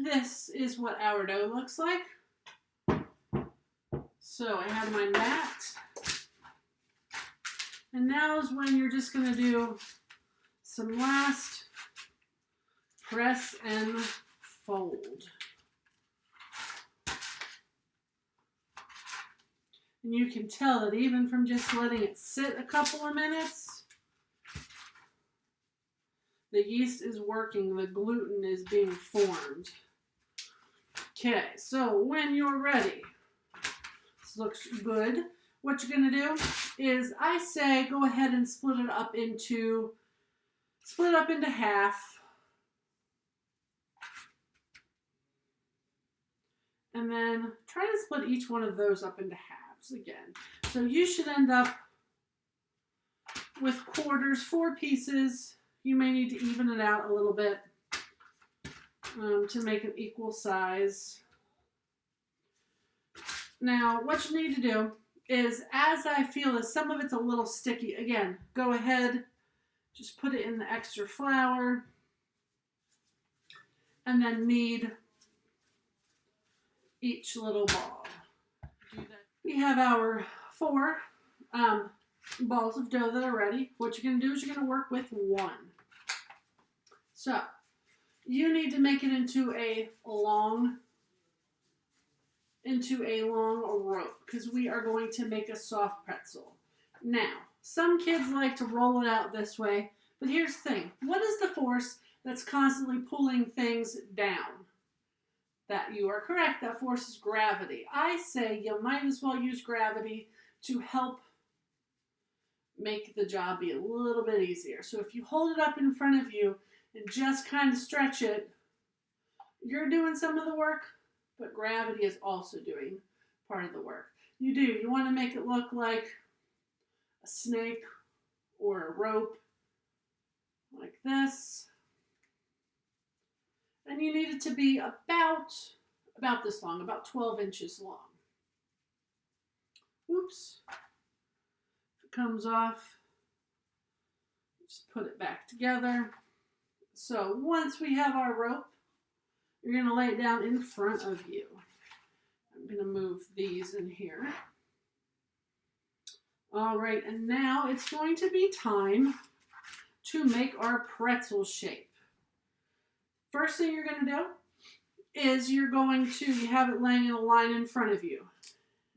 this is what our dough looks like. So I have my mat. And now is when you're just going to do some last press and fold. And you can tell that even from just letting it sit a couple of minutes, the yeast is working, the gluten is being formed. Okay, so when you're ready, this looks good. What you're going to do is, I say, go ahead and split it up into half. And then try to split each one of those up into halves again. So you should end up with quarters, 4 pieces. You may need to even it out a little bit to make an equal size. Now, what you need to do is, as I feel as some of it's a little sticky, again, go ahead, just put it in the extra flour, and then knead each little ball. We have our 4 balls of dough that are ready. What you're going to do is you're going to work with 1. So you need to make it into a long rope, because we are going to make a soft pretzel. Now, some kids like to roll it out this way, but here's the thing. What is the force that's constantly pulling things down? That you are correct. That force is gravity. I say you might as well use gravity to help make the job be a little bit easier. So if you hold it up in front of you and just kind of stretch it, you're doing some of the work, but gravity is also doing part of the work. You want to make it look like a snake or a rope, like this. And you need it to be about this long, about 12 inches long. Whoops. If it comes off, just put it back together. So once we have our rope, you're going to lay it down in front of you. I'm going to move these in here. All right, and now it's going to be time to make our pretzel shape. First thing you're going to do is you have it laying in a line in front of you.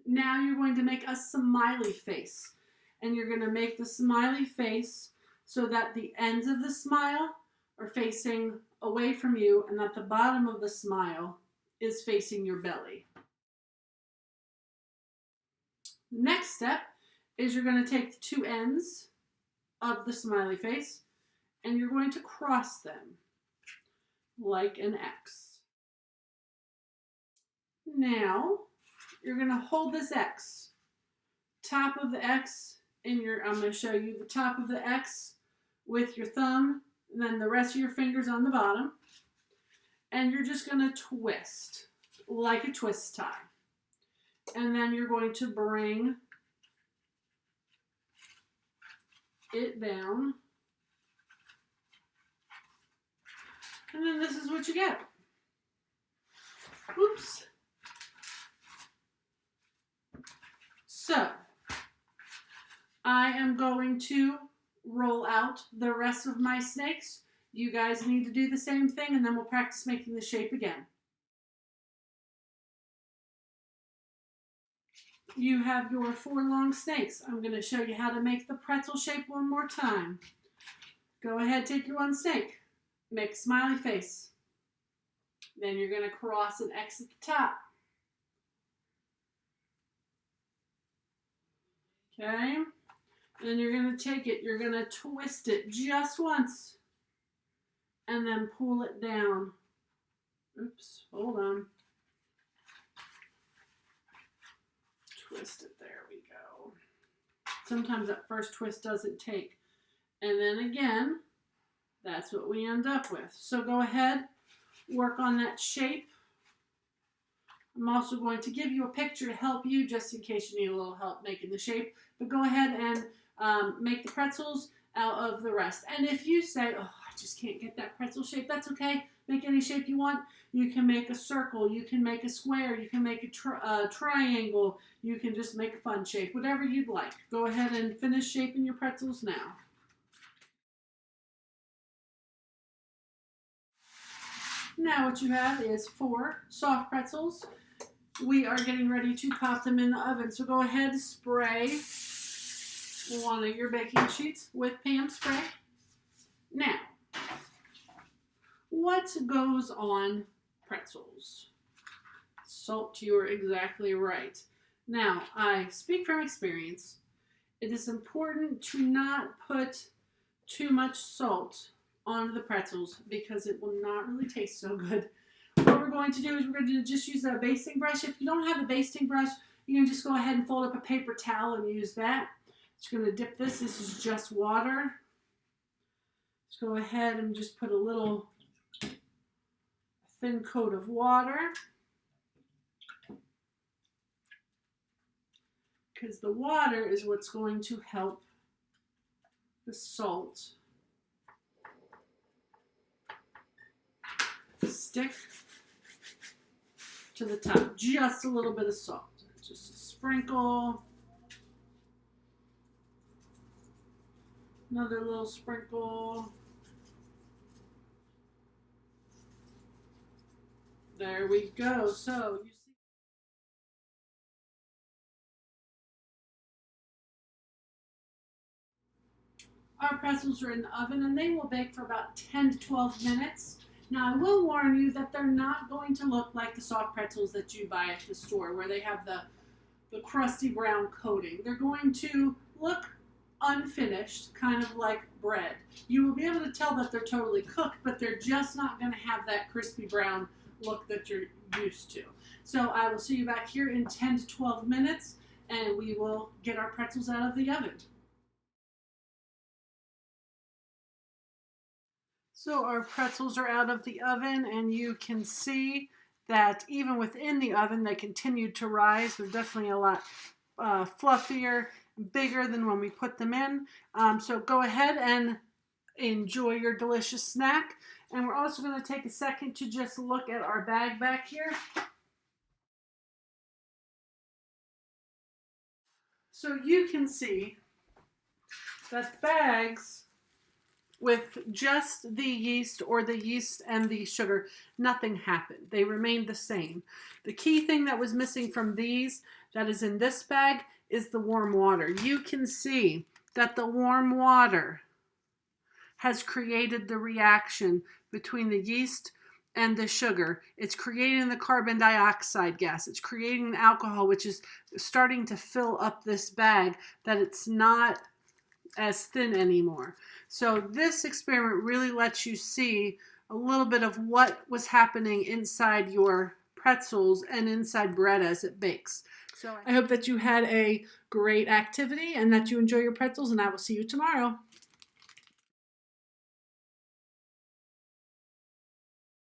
Now you're going to make a smiley face. And you're going to make the smiley face so that the ends of the smile are facing away from you and that the bottom of the smile is facing your belly. Next step is you're going to take the 2 ends of the smiley face and you're going to cross them like an X. Now, you're going to hold this X. Top of the X, I'm going to show you the top of the X with your thumb, and then the rest of your fingers on the bottom. And you're just going to twist, like a twist tie. And then you're going to bring it down. And then this is what you get. Oops. So, I am going to roll out the rest of my snakes. You guys need to do the same thing, and then we'll practice making the shape again. You have your 4 long snakes. I'm going to show you how to make the pretzel shape one more time. Go ahead, take your 1 snake. Make a smiley face. Then you're going to cross an X at the top. Okay? And then you're going to take it, you're going to twist it just once. And then pull it down. Oops, hold on. Twist it, there we go. Sometimes that first twist doesn't take. And then again, that's what we end up with. So go ahead, work on that shape. I'm also going to give you a picture to help you just in case you need a little help making the shape. But go ahead and make the pretzels out of the rest. And if you say, oh, I just can't get that pretzel shape. That's okay. Make any shape you want. You can make a circle. You can make a square. You can make a triangle. You can just make a fun shape. Whatever you'd like. Go ahead and finish shaping your pretzels now. Now what you have is 4 soft pretzels. We are getting ready to pop them in the oven. So go ahead and spray one of your baking sheets with Pam spray. Now, what goes on pretzels? Salt, you are exactly right. Now, I speak from experience. It is important to not put too much salt on the pretzels because it will not really taste so good. What we're going to do is we're going to just use a basting brush. If you don't have a basting brush, you can just go ahead and fold up a paper towel and use that. Just going to dip this. This is just water. Let's go ahead and just put a little thin coat of water, because the water is what's going to help the salt stick to the top. Just a little bit of salt, just a sprinkle, another little sprinkle. There we go. So you see, our pretzels are in the oven and they will bake for about 10 to 12 minutes. Now I will warn you that they're not going to look like the soft pretzels that you buy at the store where they have the crusty brown coating. They're going to look unfinished, kind of like bread. You will be able to tell that they're totally cooked, but they're just not going to have that crispy brown look that you're used to. So I will see you back here in 10 to 12 minutes and we will get our pretzels out of the oven. So our pretzels are out of the oven and you can see that even within the oven they continue to rise. They're definitely a lot fluffier, bigger than when we put them in. So go ahead and enjoy your delicious snack. And we're also going to take a second to just look at our bag back here. So you can see that bags with just the yeast or the yeast and the sugar, nothing happened. They remained the same. The key thing that was missing from these that is in this bag is the warm water. You can see that the warm water has created the reaction between the yeast and the sugar. It's creating the carbon dioxide gas. It's creating the alcohol, which is starting to fill up this bag, that it's not as thin anymore. So this experiment really lets you see a little bit of what was happening inside your pretzels and inside bread as it bakes. So I hope that you had a great activity and that you enjoy your pretzels, and I will see you tomorrow.